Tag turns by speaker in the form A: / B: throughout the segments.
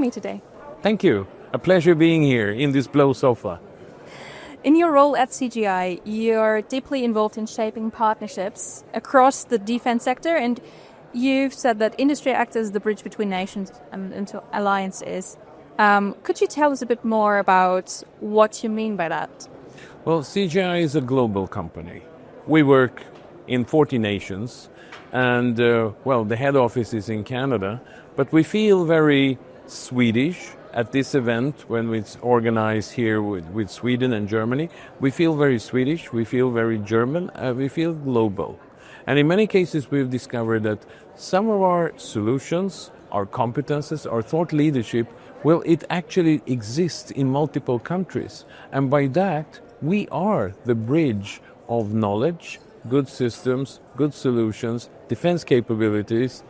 A: me today.
B: Thank you. A pleasure being here in this blue sofa.
A: In your role at CGI, you're deeply involved in shaping partnerships across the defense sector, and you've said that industry acts as the bridge between nations and into alliances. Could you tell us a bit more about what you mean by that?
B: Well, CGI is a global company. We work in 40 nations, and the head office is in Canada, but we feel very Swedish at this event when it's organized here with Sweden and Germany. We feel very Swedish, we feel very German, we feel global. And in many cases we've discovered that some of our solutions, our competences, our thought leadership, well, it actually exists in multiple countries. And by that, we are the bridge of knowledge, good systems, good solutions, defense capabilities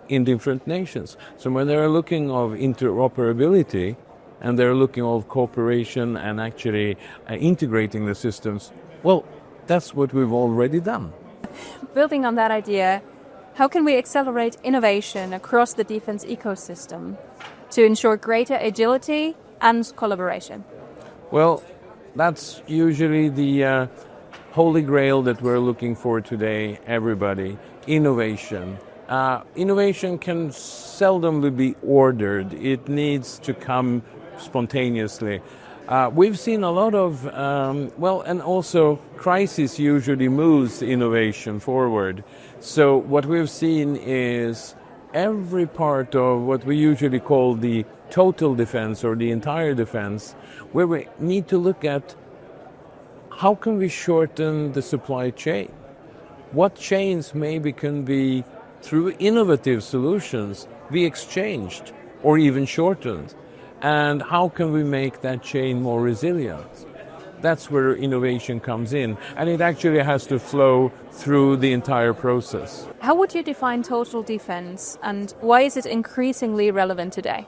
B: in different nations. So when they're looking of interoperability and they're looking of cooperation and actually integrating the systems, well, that's what we've already done.
A: Building on that idea, how can we accelerate innovation across the defense ecosystem to ensure greater agility and collaboration?
B: Well, that's usually the holy grail that we're looking for today, everybody, innovation. Innovation can seldomly be ordered. It needs to come spontaneously. We've seen a lot of, and also crisis usually moves innovation forward. So what we've seen is every part of what we usually call the total defense or the entire defense, where we need to look at how can we shorten the supply chain? What chains maybe can be, through innovative solutions, be exchanged or even shortened? And how can we make that chain more resilient? That's where innovation comes in, and it actually has to flow through the entire process.
A: How would you define total defense, and why is it increasingly relevant today?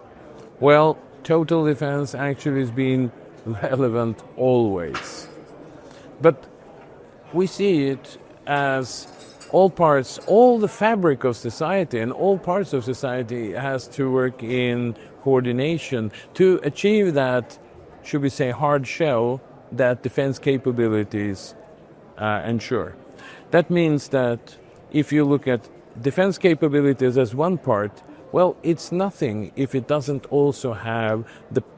B: Well, total defense actually has been relevant always. But we see it as all parts, all the fabric of society and all parts of society has to work in coordination to achieve that, should we say, hard shell that defense capabilities ensure. That means that if you look at defense capabilities as one part, well, it's nothing if it doesn't also have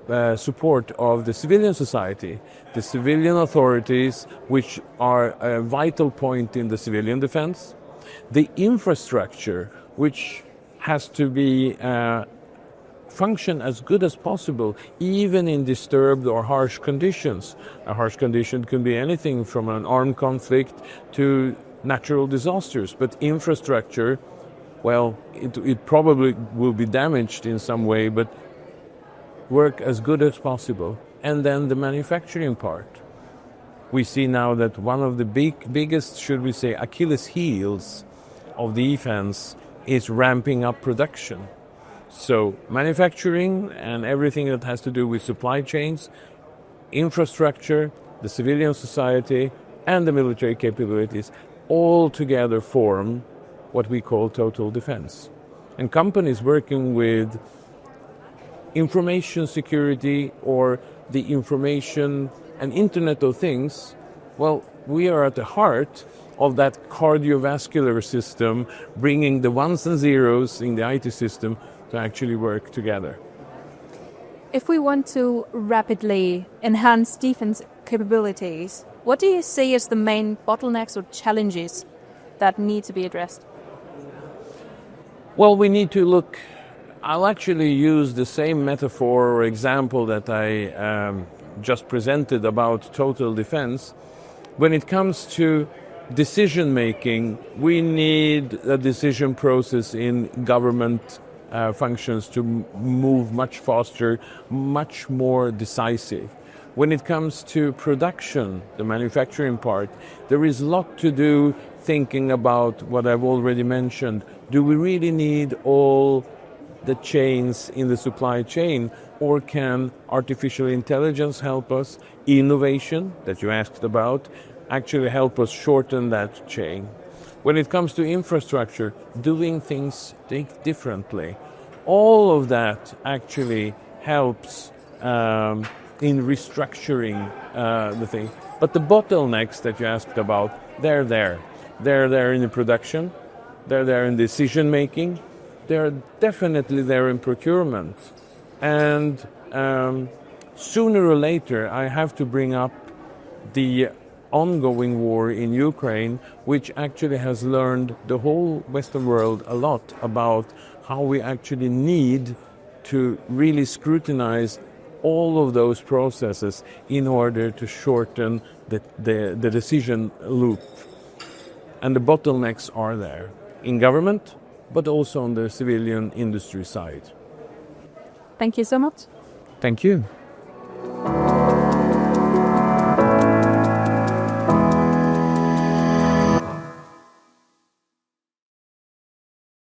B: the support of the civilian society, the civilian authorities, which are a vital point in the civilian defense, the infrastructure, which has to be function as good as possible, even in disturbed or harsh conditions. A harsh condition can be anything from an armed conflict to natural disasters, but infrastructure, well, it probably will be damaged in some way, but work as good as possible. And then the manufacturing part. We see now that one of the biggest, should we say, Achilles heels of defense is ramping up production. So manufacturing and everything that has to do with supply chains, infrastructure, the civilian society, and the military capabilities all together form what we call total defense. And companies working with information security or the information and Internet of Things, well, we are at the heart of that cardiovascular system, bringing the ones and zeros in the IT system to actually work together.
A: If we want to rapidly enhance defense capabilities, what do you see as the main bottlenecks or challenges that need to be addressed?
B: Well, we need to look. I'll actually use the same metaphor or example that I just presented about total defense. When it comes to decision making, we need a decision process in government functions to move much faster, much more decisive. When it comes to production, the manufacturing part, there is a lot to do thinking about what I've already mentioned. Do we really need all the chains in the supply chain, or can artificial intelligence help us? Innovation, that you asked about, actually help us shorten that chain. When it comes to infrastructure, doing things differently. all of that actually helps in restructuring the thing. But the bottlenecks that you asked about, they're there. They're there in the production, they're there in decision making, they're definitely there in procurement. And sooner or later, I have to bring up the ongoing war in Ukraine, which actually has learned the whole Western world a lot about how we actually need to really scrutinize all of those processes in order to shorten the decision loop. And the bottlenecks are there in government, but also on the civilian industry side.
A: Thank you so much.
B: Thank you.